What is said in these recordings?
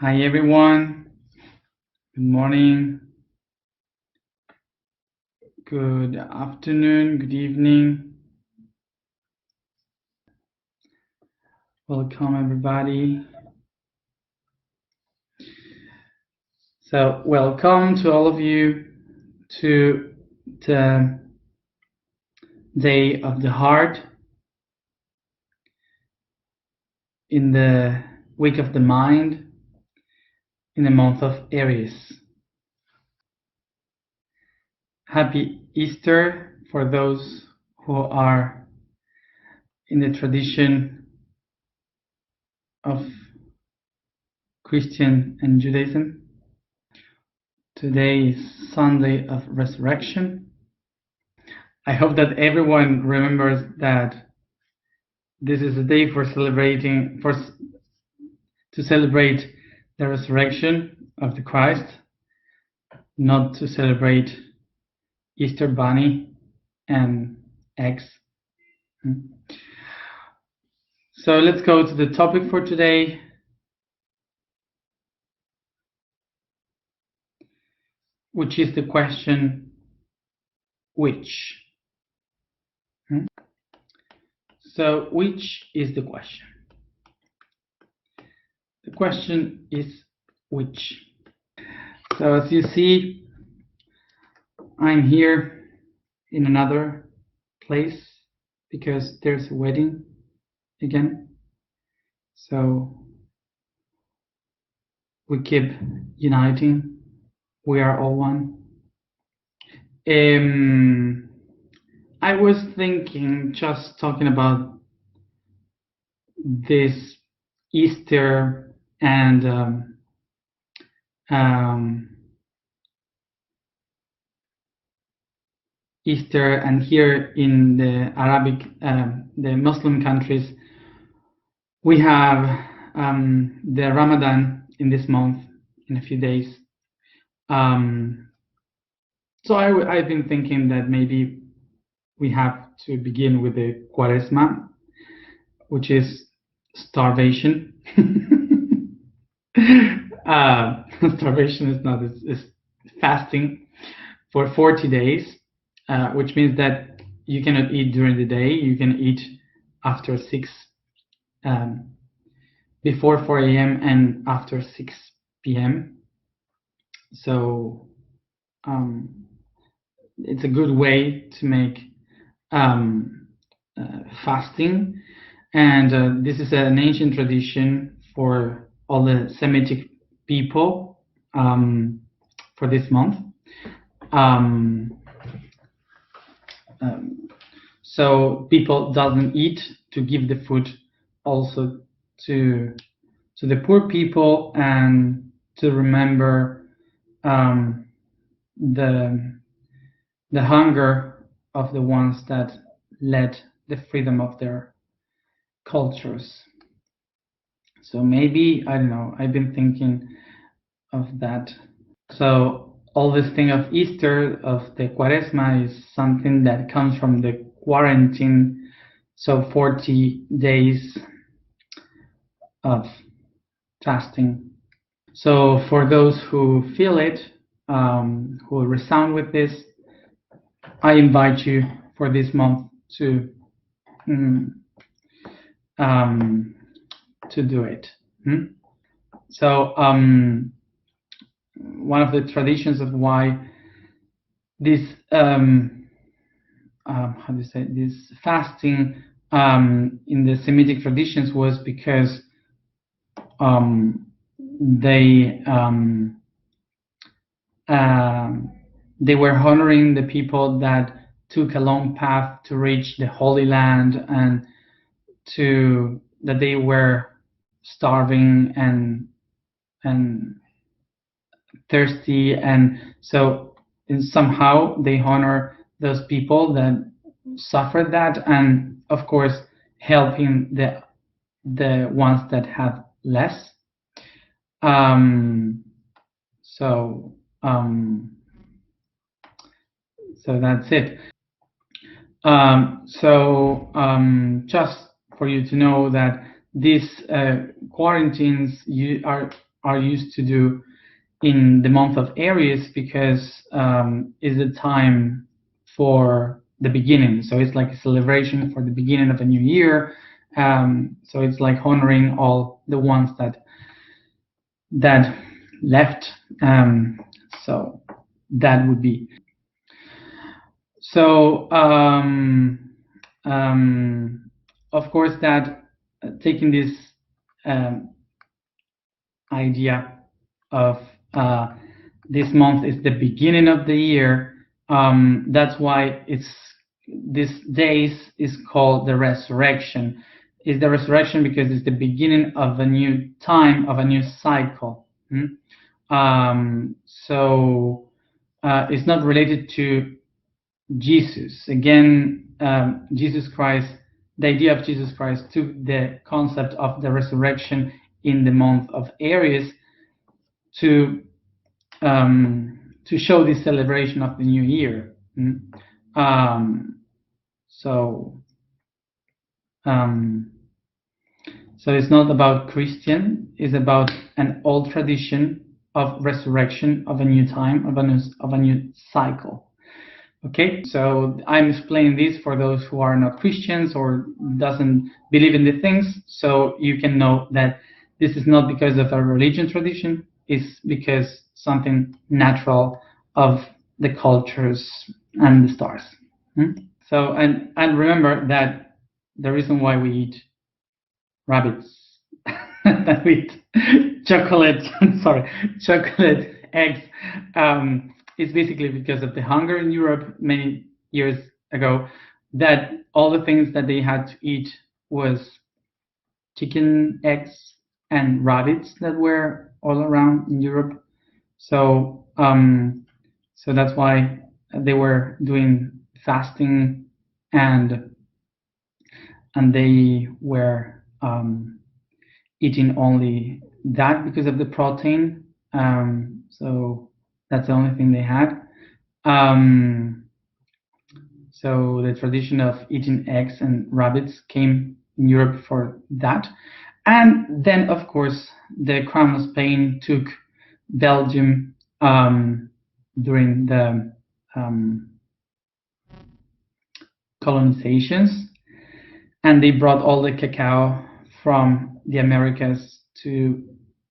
Hi everyone. Good morning. Good afternoon. Good evening. Welcome everybody. So welcome to all of you to the Day of the Heart in the week of the mind in the month of Aries. Happy Easter for those who are in the tradition of Christian and Judaism. Today is Sunday of Resurrection. I hope that everyone remembers that this is a day to celebrate the resurrection of the Christ, not to celebrate Easter Bunny and eggs. So let's go to the topic for today. Which is the question, which? So which is the question? The question is which. So as you see, I'm here in another place because there's a wedding again. So we keep uniting. We are all one. I was thinking, just talking about this Easter and Easter, and here in the Arabic, the Muslim countries, we have the Ramadan in this month, in a few days. So I've been thinking that maybe we have to begin with the Quaresma, which is starvation. Starvation is not, it's fasting for 40 days, which means that you cannot eat during the day. You can eat after 6, before 4 a.m. and after 6 p.m. So it's a good way to make fasting, and this is an ancient tradition for all the Semitic people for this month. So people doesn't eat to give the food also to the poor people and to remember the hunger of the ones that led the freedom of their cultures. So maybe, I don't know, I've been thinking of that. So all this thing of Easter, of the Quaresma, is something that comes from the quarantine, so 40 days of fasting. So for those who feel it, who resound with this, I invite you for this month to do it. So one of the traditions of why this how do you say, this fasting in the Semitic traditions was because they were honoring the people that took a long path to reach the Holy Land, and that they were starving and thirsty, and so somehow they honor those people that suffered that, and of course helping the ones that have less. So that's it. Just for you to know that these quarantines are are used to do in the month of Aries, because is the time for the beginning. So it's like a celebration for the beginning of a new year. So it's like honoring all the ones that left. So that would be. So of course, that taking this um, idea of this month is the beginning of the year. That's why this days is called the resurrection. Is the resurrection because it's the beginning of a new time, of a new cycle. So it's not related to Jesus. Again, Jesus Christ, the idea of Jesus Christ took the concept of the resurrection in the month of Aries to show this celebration of the new year. So it's not about Christian, it's about an old tradition of resurrection, of a new time, of a new cycle. Okay, so I'm explaining this for those who are not Christians or doesn't believe in the things, so you can know that this is not because of a religion tradition, it's because something natural of the cultures and the stars. So, and remember that the reason why we eat rabbits, that we eat chocolate, chocolate eggs, is basically because of the hunger in Europe many years ago, that all the things that they had to eat was chicken, eggs, and rabbits that were all around in Europe. So so that's why they were doing fasting, and they were eating only that because of the protein. So that's the only thing they had. So the tradition of eating eggs and rabbits came in Europe for that. And then, of course, the Crown of Spain took Belgium during the colonizations, and they brought all the cacao from the Americas to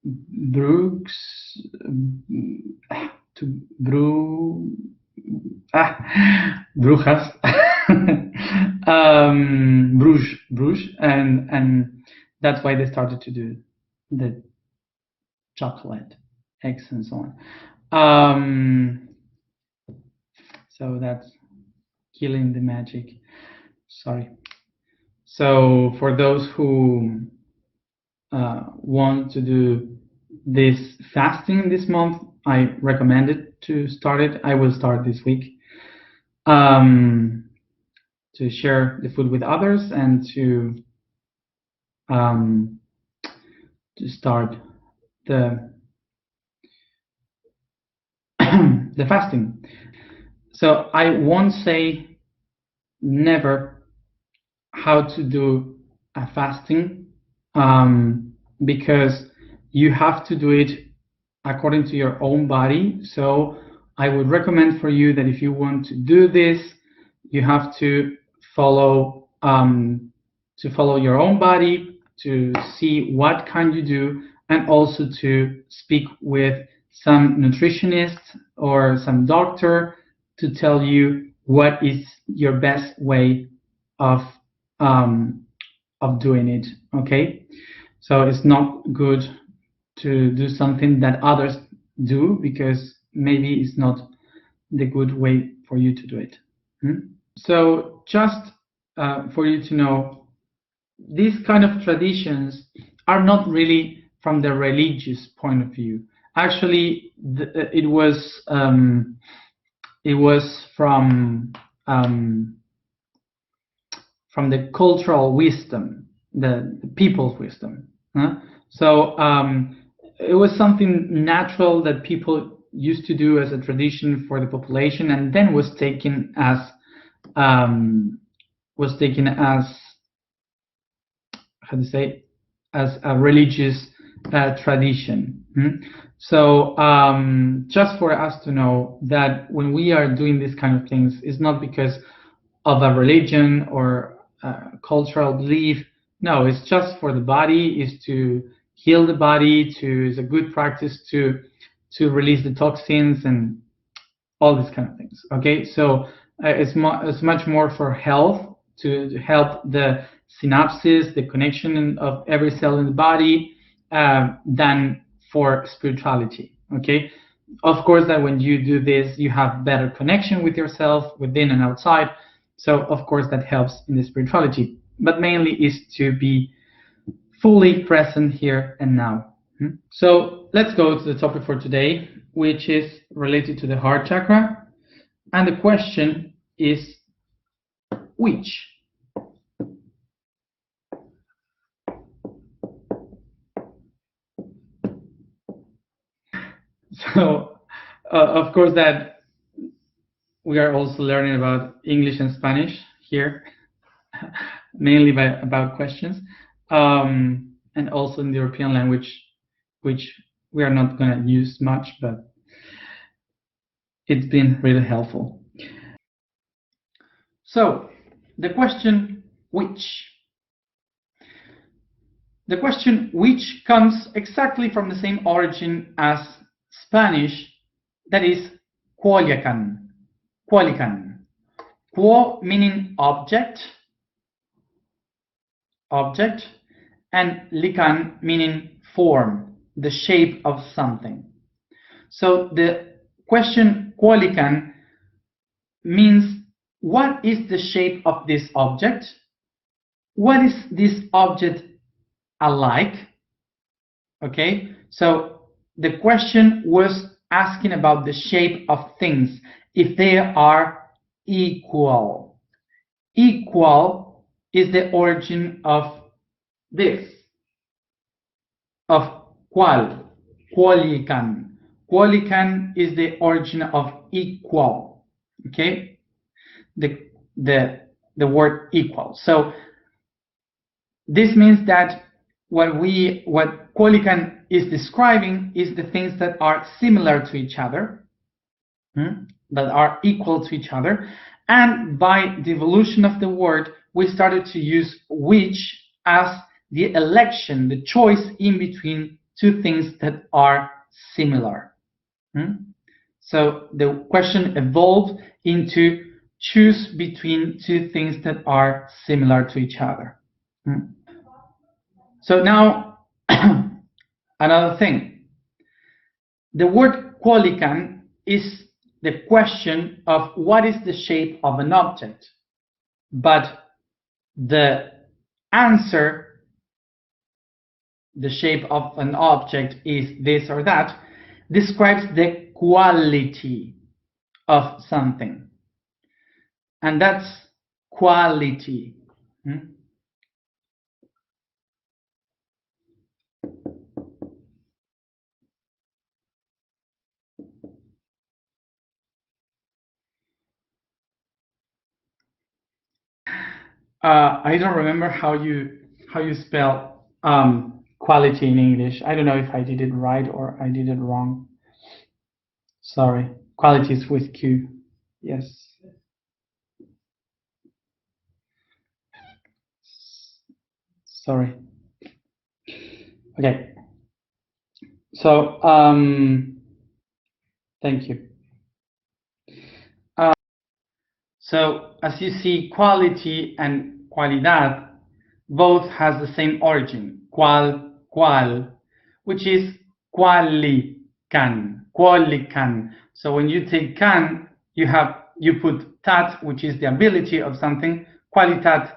Bruges, Brujas, Bruges, and that's why they started to do the chocolate, eggs, and so on. So that's killing the magic. Sorry. So for those who want to do this fasting this month, I recommend it to start it. I will start this week to share the food with others and to start the the fasting. So I won't say never how to do a fasting, because you have to do it according to your own body. So I would recommend for you that if you want to do this, you have to follow your own body, to see what can you do, and also to speak with some nutritionist or some doctor to tell you what is your best way of doing it. Okay, so it's not good to do something that others do, because maybe it's not the good way for you to do it. So just for you to know, these kind of traditions are not really from the religious point of view. Actually, it was from the cultural wisdom, the people's wisdom. So it was something natural that people used to do as a tradition for the population, and then was taken as how to say, as a religious tradition. So just for us to know that when we are doing these kind of things, it's not because of a religion or cultural belief. No, it's just for the body, is to heal the body, to is a good practice to release the toxins and all these kind of things. Okay, so it's much more for health, to help the synapses, the connection of every cell in the body, than for spirituality. Okay, of course that when you do this, you have better connection with yourself within and outside. So of course that helps in the spirituality, but mainly is to be fully present here and now. So let's go to the topic for today, which is related to the heart chakra. And the question is which? So, of course, that we are also learning about English and Spanish here, mainly about questions, and also in the European language, which we are not going to use much, but it's been really helpful. So, the question which? The question which comes exactly from the same origin as Spanish, that is cuoliacan. Cuolican. Quo meaning object, and lican meaning form, the shape of something. So the question cuolican means what is the shape of this object? What is this object alike? Okay, so the question was asking about the shape of things, if they are equal. Equal is the origin of this, of cual, cuolican. Cuolican is the origin of equal. Okay, the word equal. So this means that what cuolican is describing is the things that are similar to each other, that are equal to each other. And by the evolution of the word, we started to use which as the election, the choice in between two things that are similar. So the question evolved into choose between two things that are similar to each other. So now, another thing. The word cuolican is the question of what is the shape of an object, but the answer, the shape of an object is this or that, describes the quality of something. And that's quality. I don't remember how you spell quality in English. I don't know if I did it right or I did it wrong. Sorry. Quality is with Q. Yes. Sorry. Okay. So thank you. So as you see, quality and cualidad both has the same origin, cual, which is cualican. So when you take can, you put tat, which is the ability of something. Qualitat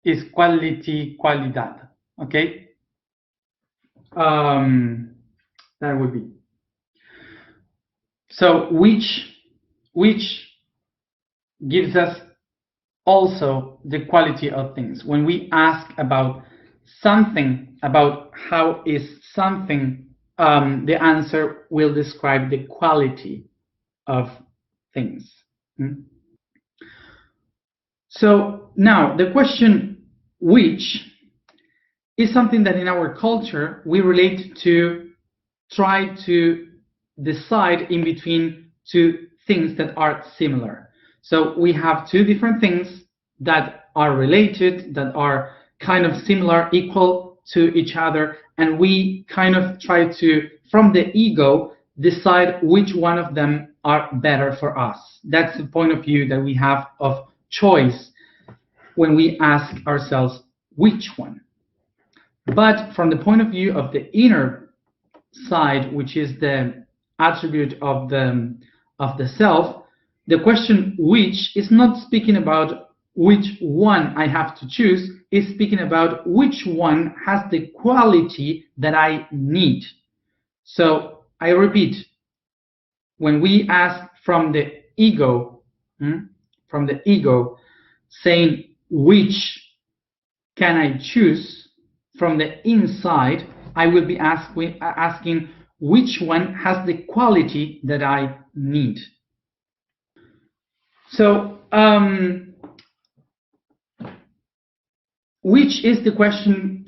is quality, cualidad. Okay, that would be. So which gives us also the quality of things. When we ask about something, about how is something, the answer will describe the quality of things. So now the question which is something that in our culture we relate to try to decide in between two things that are similar. So we have two different things that are related, that are kind of similar, equal to each other, and we kind of try to, from the ego, decide which one of them are better for us. That's the point of view that we have of choice when we ask ourselves which one. But from the point of view of the inner side, which is the attribute of the self, the question which is not speaking about which one I have to choose, is speaking about which one has the quality that I need. So I repeat, when we ask from the ego, saying which can I choose, from the inside, I will be asking which one has the quality that I need. So, which is the question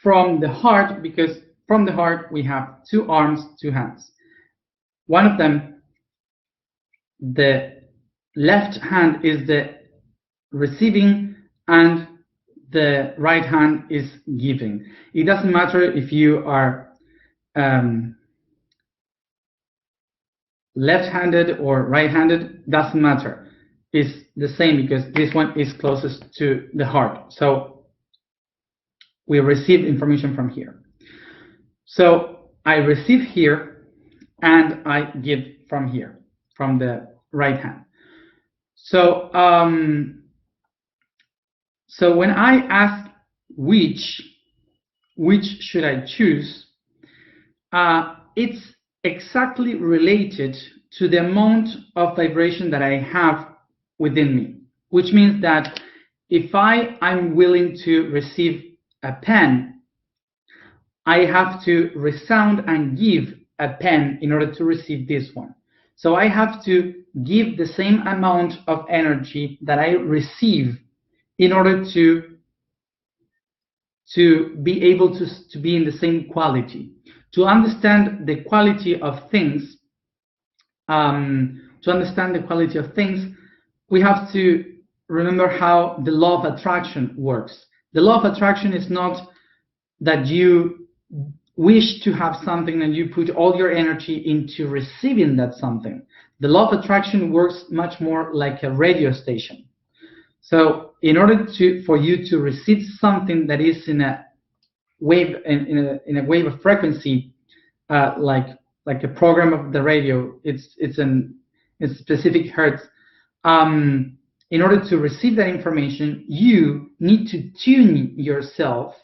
from the heart, because from the heart we have two arms, two hands. One of them, the left hand, is the receiving, and the right hand is giving. It doesn't matter if you are left-handed or right-handed, doesn't matter. It's the same because this one is closest to the heart. So we receive information from here. So I receive here and I give from here, from the right hand. So so when I ask which should I choose, it's exactly related to the amount of vibration that I have within me, which means that if I'm willing to receive a pen, I have to resound and give a pen in order to receive this one. So I have to give the same amount of energy that I receive in order to be able to be in the same quality. To understand the quality of things, we have to remember how the law of attraction works. The law of attraction is not that you wish to have something and you put all your energy into receiving that something. The law of attraction works much more like a radio station. So in order for you to receive something that is in a wave, in a wave of frequency, like a program of the radio, it's specific hertz. In order to receive that information, you need to tune yourself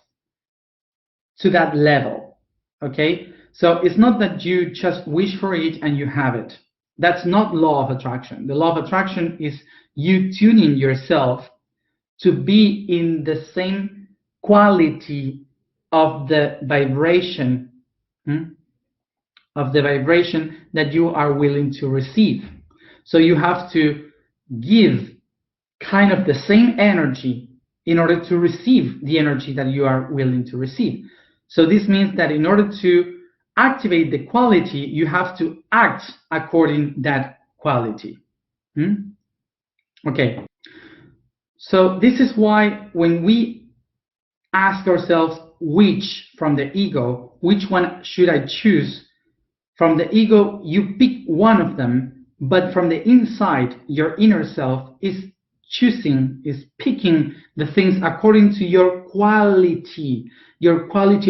to that level. Okay, so it's not that you just wish for it and you have it. That's not law of attraction. The law of attraction is you tuning yourself to be in the same quality of the vibration, that you are willing to receive. So you have to give kind of the same energy in order to receive the energy that you are willing to receive. So this means that in order to activate the quality, you have to act according to that quality. Okay. So this is why when we ask ourselves which, from the ego, which one should I choose? From the ego, you pick one of them, but from the inside, your inner self is picking the things according to your quality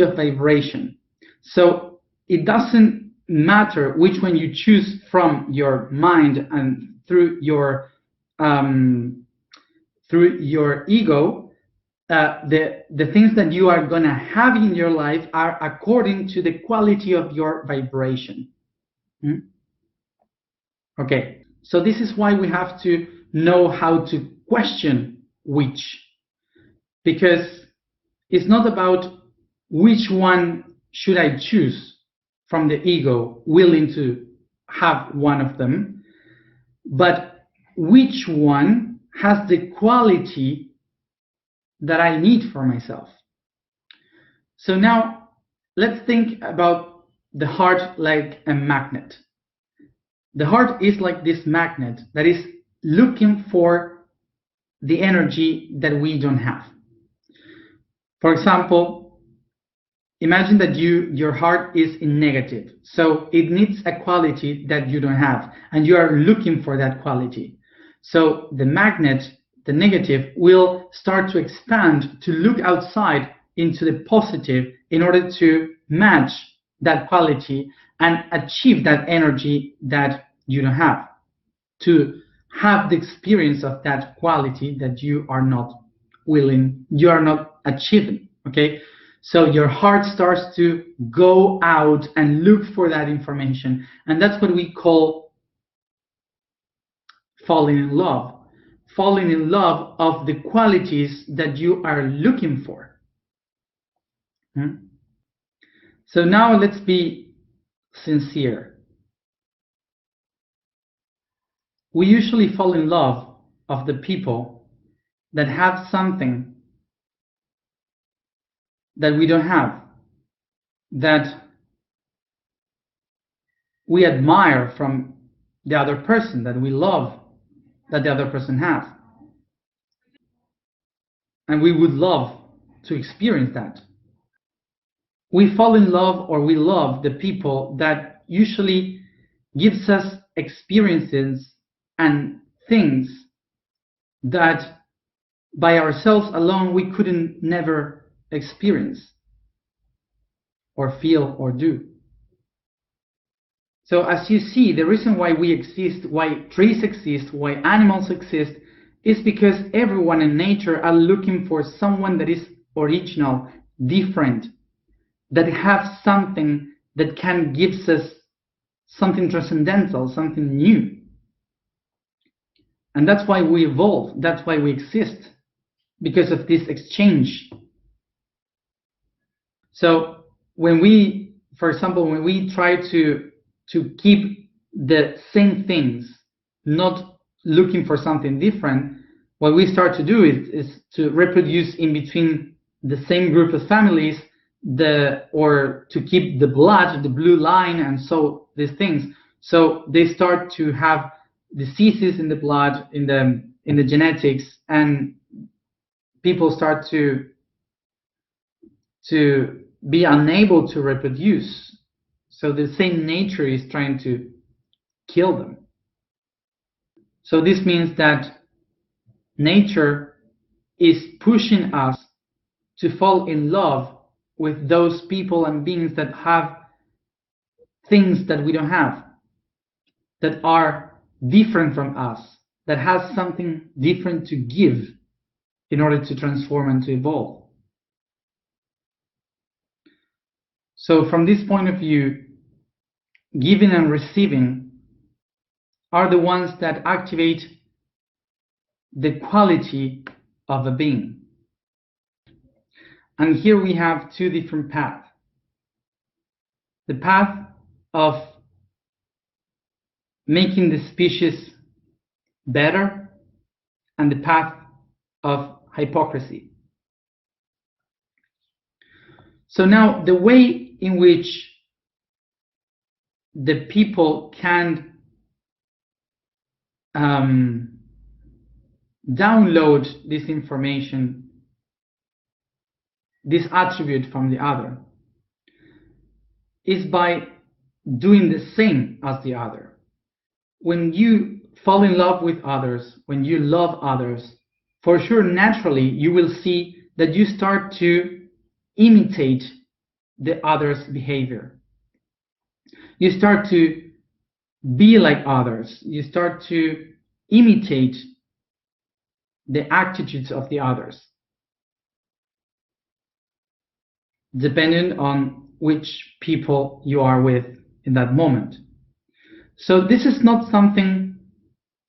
of vibration. So it doesn't matter which one you choose from your mind and through your ego. The things that you are going to have in your life are according to the quality of your vibration. Okay, so this is why we have to know how to question which, because it's not about which one should I choose from the ego, willing to have one of them, but which one has the quality that I need for myself. So now let's think about the heart like a magnet. The heart is like this magnet that is looking for the energy that we don't have. For example, imagine that your heart is in negative, so it needs a quality that you don't have, and you are looking for that quality. So the magnet, the negative, will start to expand to look outside into the positive in order to match that quality and achieve that energy that you don't have, to have the experience of that quality that you are not achieving. Okay, so your heart starts to go out and look for that information, and that's what we call falling in love. Falling in love of the qualities that you are looking for. So now let's be sincere. We usually fall in love of the people that have something that we don't have, that we admire from the other person, that we love that the other person has. And we would love to experience that. We fall in love, or we love the people that usually gives us experiences and things that by ourselves alone we couldn't never experience or feel or do. So as you see, the reason why we exist, why trees exist, why animals exist, is because everyone in nature are looking for someone that is original, different, that have something that can give us something transcendental, something new. And that's why we evolve, that's why we exist, because of this exchange. So when we, for example, when we try to keep the same things, not looking for something different, what we start to do is to reproduce in between the same group of families, or to keep the blood, the blue line, and so these things. So they start to have diseases in the blood, in the genetics, and people start to be unable to reproduce. So the same nature is trying to kill them. So this means that nature is pushing us to fall in love with those people and beings that have things that we don't have, that are different from us, that has something different to give in order to transform and to evolve. So from this point of view, giving and receiving are the ones that activate the quality of a being. And here we have two different paths. The path of making the species better, and the path of hypocrisy. So now the way in which the people can download this information, this attribute from the other, is by doing the same as the other. When you fall in love with others, when you love others, for sure, naturally, you will see that you start to imitate the other's behavior. You start to be like others. You start to imitate the attitudes of the others, depending on which people you are with in that moment. So this is not something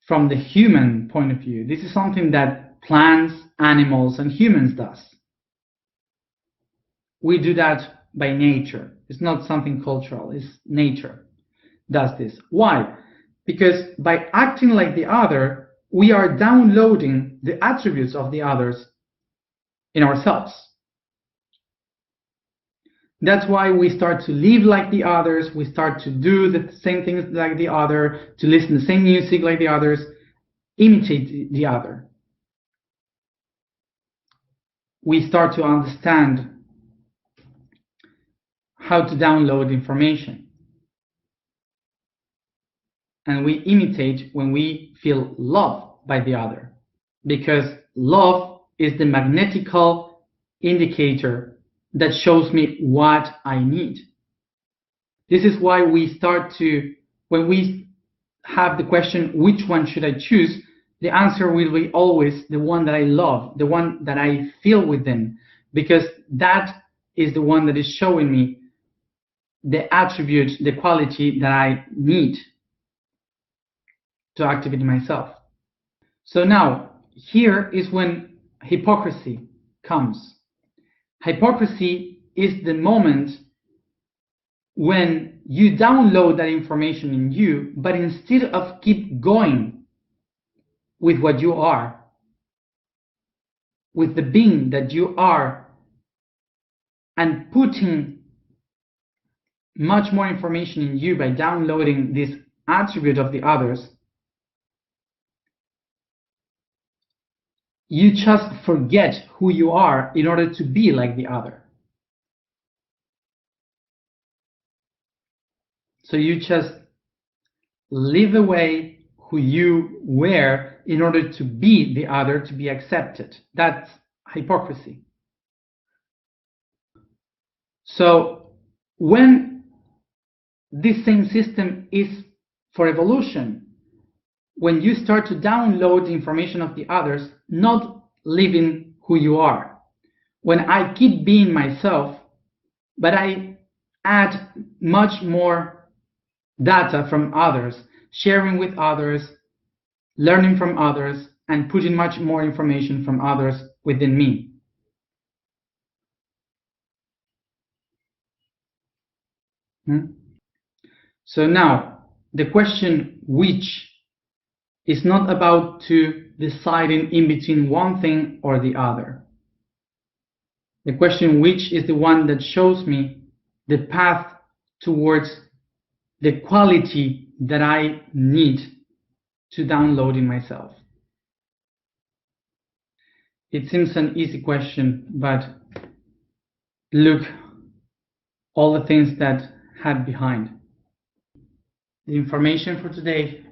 from the human point of view. This is something that plants, animals, and humans does. We do that by nature. It's not something cultural. It's nature does this. Why? Because by acting like the other, we are downloading the attributes of the others in ourselves. That's why we start to live like the others, we start to do the same things like the other, to listen to the same music like the others, imitate the other. We start to understand how to download information. And we imitate when we feel loved by the other. Because love is the magnetical indicator that shows me what I need. This is why we start to, when we have the question, which one should I choose? The answer will be always the one that I love, the one that I feel within, because that is the one that is showing me the attribute, the quality that I need to activate myself. So now, here is when hypocrisy comes. Hypocrisy is the moment when you download that information in you, but instead of keep going with what you are, with the being that you are, and putting much more information in you by downloading this attribute of the others, you just forget who you are in order to be like the other. So you just live away who you were in order to be the other, to be accepted. That's hypocrisy. So when this same system is for evolution, when you start to download the information of the others, not living who you are. When I keep being myself, but I add much more data from others, sharing with others, learning from others, and putting much more information from others within me. So now, the question which is not about to deciding in between one thing or the other. The question which is the one that shows me the path towards the quality that I need to download in myself. It seems an easy question, but look all the things that had behind. The information for today,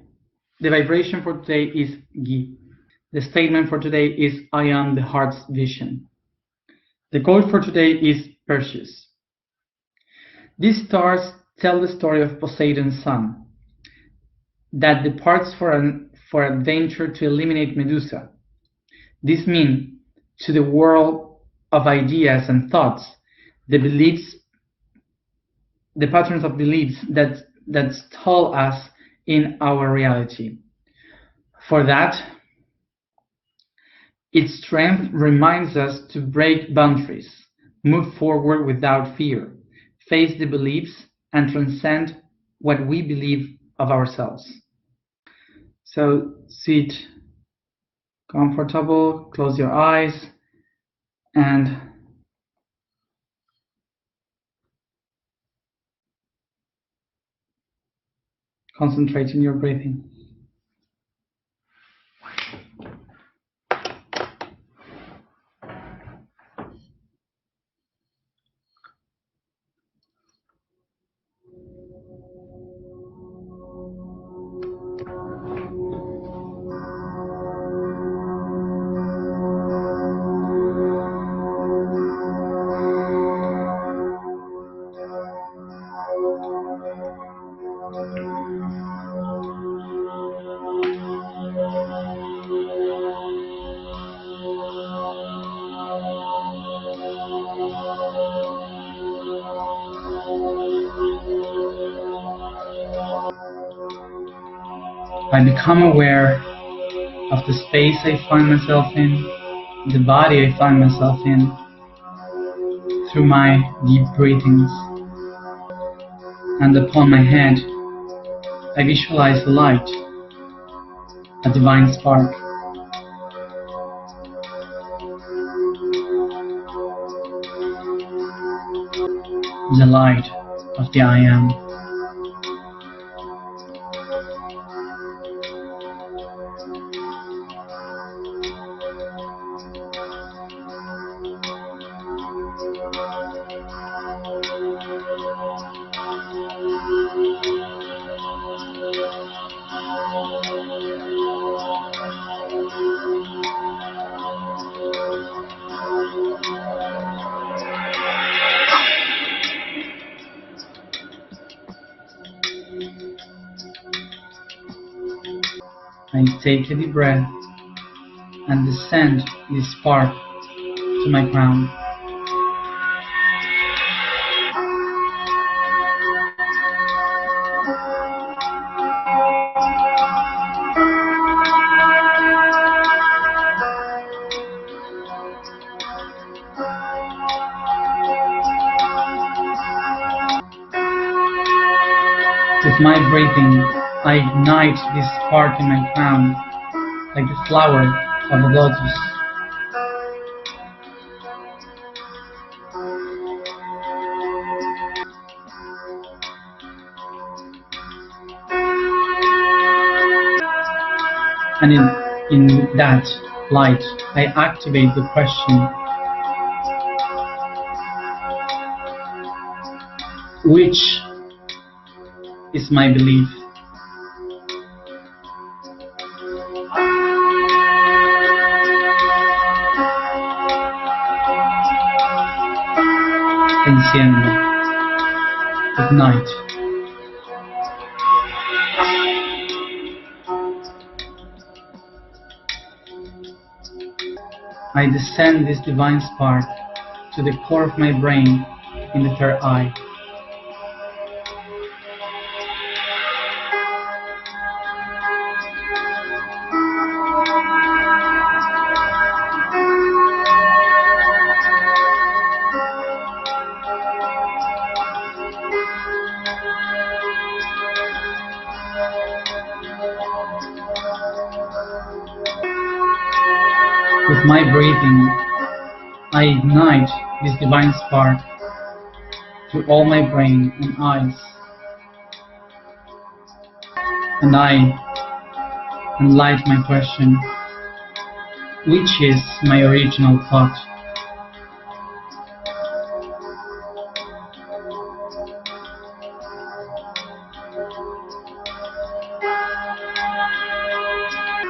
the vibration for today is Gi. The statement for today is I am the heart's vision. The quote for today is Perseus. These stars tell the story of Poseidon's son, that departs for adventure to eliminate Medusa. This means to the world of ideas and thoughts, the beliefs, the patterns of beliefs that stall us in our reality. For that, its strength reminds us to break boundaries, move forward without fear, face the beliefs, and transcend what we believe of ourselves. So sit comfortable, close your eyes, and concentrate on your breathing. I become aware of the space I find myself in, the body I find myself in, through my deep breathings. And upon my head, I visualize a light, a divine spark. the light of the I am. I take a deep breath and descend this spark to my crown. With my breathing, I ignite this spark in my crown, like the flower of a lotus. And in that light, I activate the question, which is my belief? Enciende. Ignite. I descend this divine spark to the core of my brain in the third eye. With my breathing, I ignite this divine spark through all my brain and eyes. And I enlight my question, which is my original thought?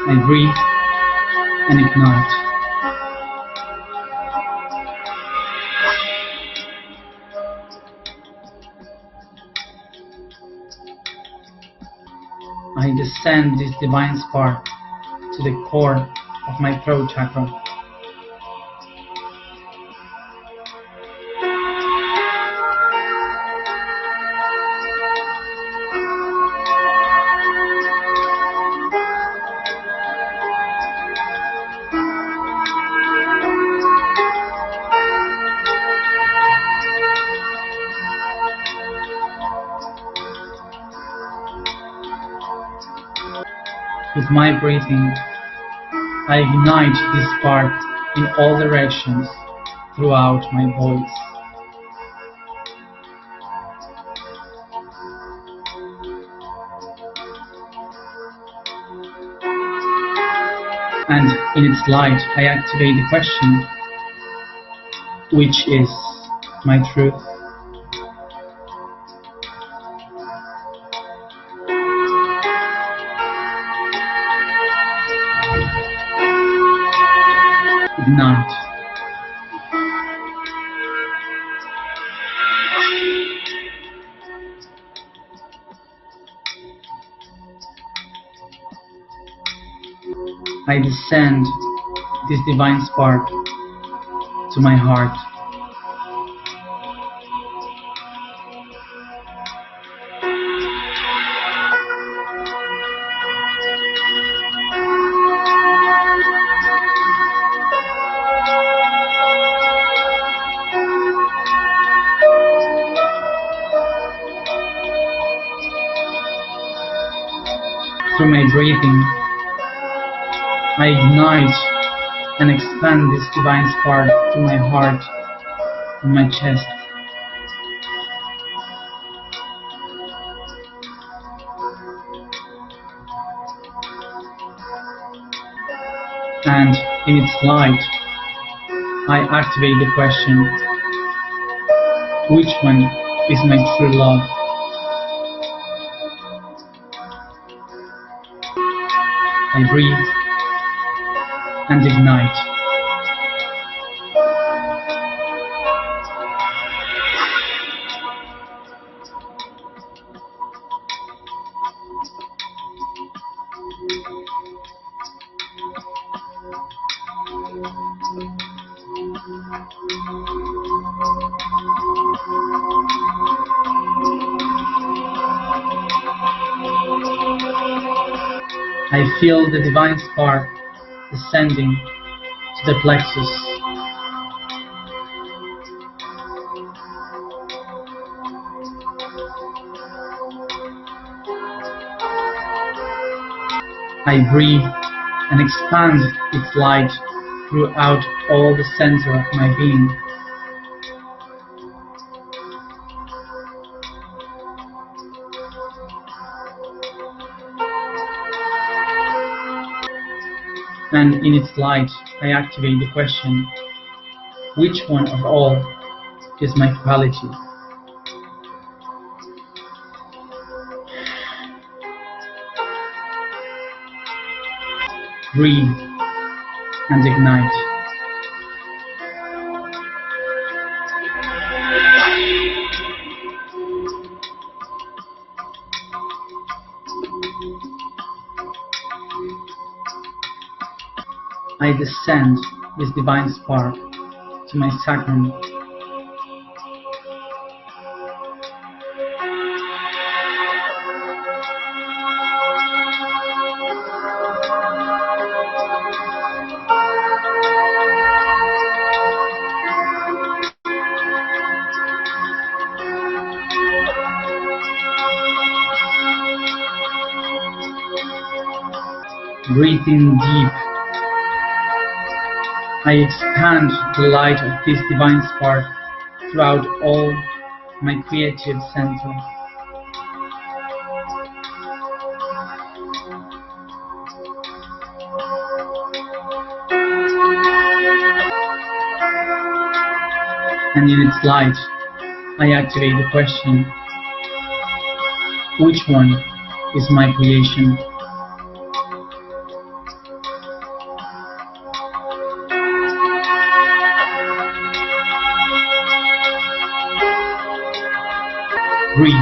I breathe and ignite. I descend this divine spark to the core of my throat chakra. With my breathing, I ignite this spark in all directions throughout my voice. And in its light, I activate the question, which is my truth? Ignite. I descend this divine spark to my heart. Through my breathing, I ignite and expand this divine spark to my heart and my chest. and in its light, I activate the question, which one is my true love? I breathe and ignite. I feel the divine spark descending to the plexus. I breathe and expand its light throughout all the center of my being. And in its light, I activate the question, which one of all is my quality? Breathe and ignite. I descend this divine spark to my sacrum. Breathe in deep. I expand the light of this divine spark throughout all my creative center. And in its light, I activate the question, which one is my creation? Breathe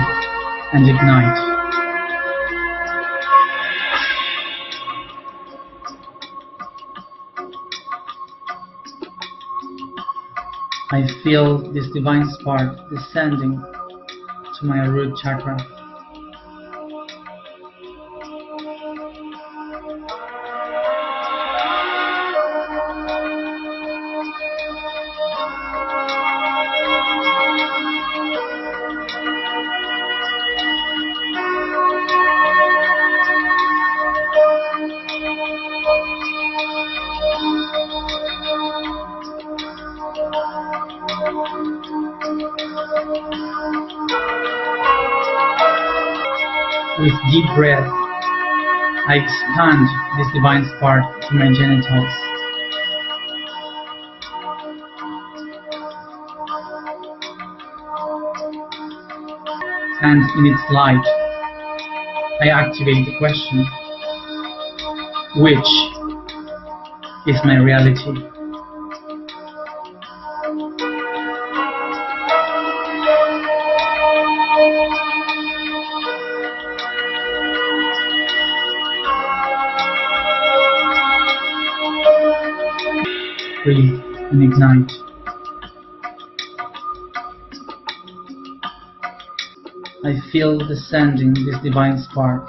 and ignite. I feel this divine spark descending to my root chakra. With deep breath, I expand this divine spark to my genitals. And in its light, I activate the question, which is my reality? Breathe and ignite. I feel descending this divine spark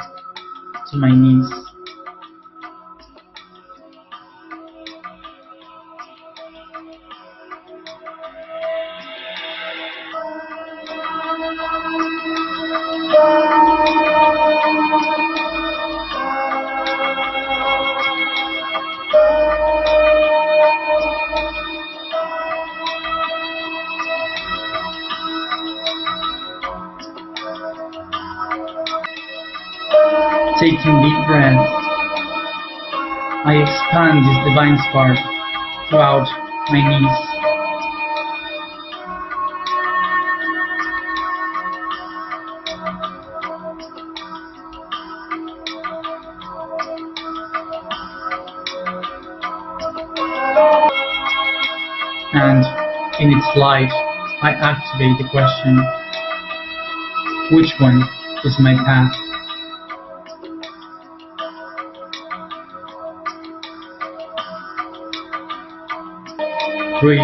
to my knees. Taking deep breaths, I expand this divine spark throughout my knees and in its light I activate the question, which one is my path? Breathe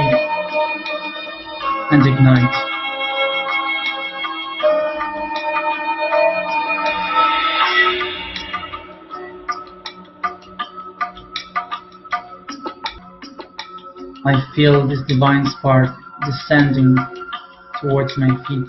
and ignite. I feel this divine spark descending towards my feet.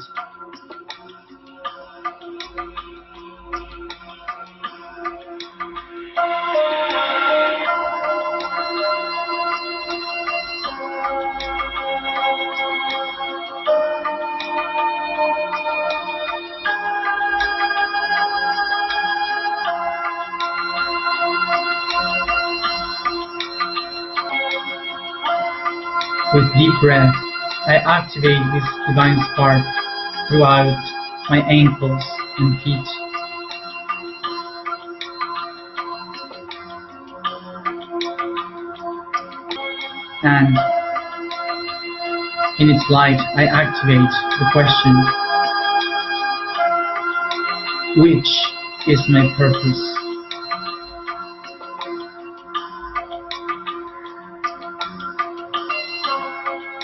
With deep breath, I activate this divine spark throughout my ankles and feet. And in its light, I activate the question, which is my purpose?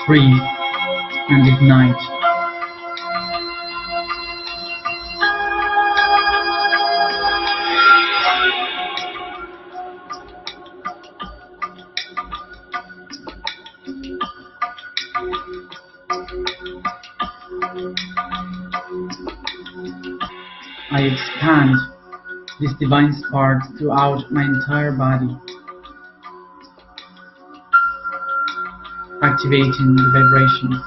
Breathe and ignite. I expand this divine spark throughout my entire body, activating the vibration.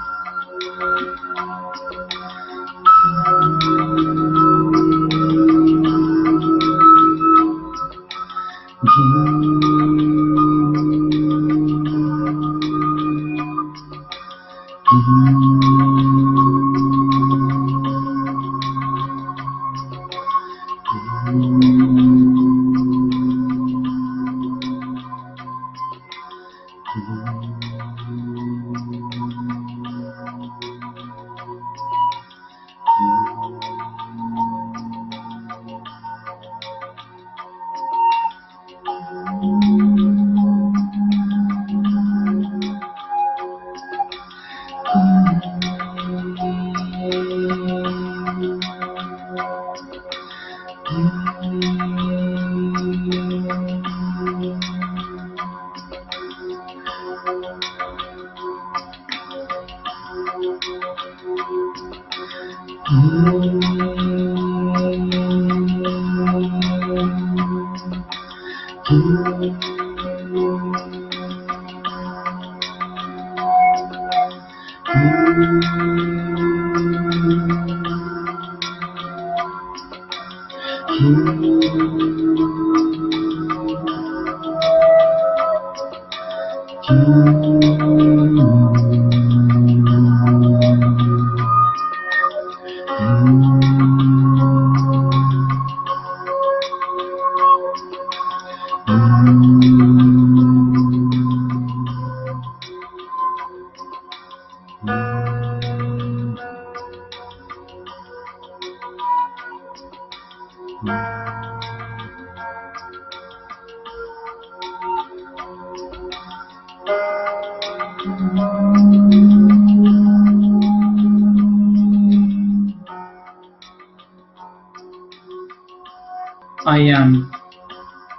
I am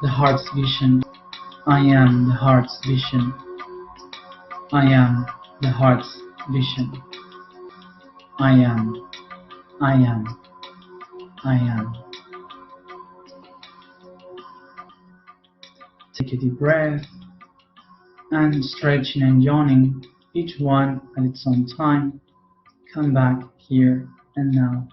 the heart's vision. I am the heart's vision. I am the heart's vision. I am. I am. I am. Take a deep breath and stretching and yawning, each one at its own time. Come back here and now.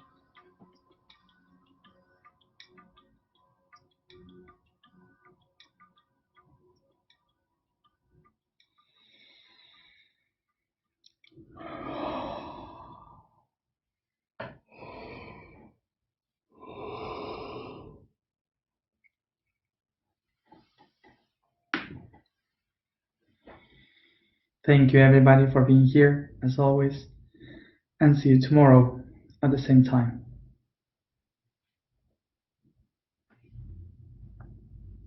Thank you, everybody, for being here, as always, and see you tomorrow at the same time.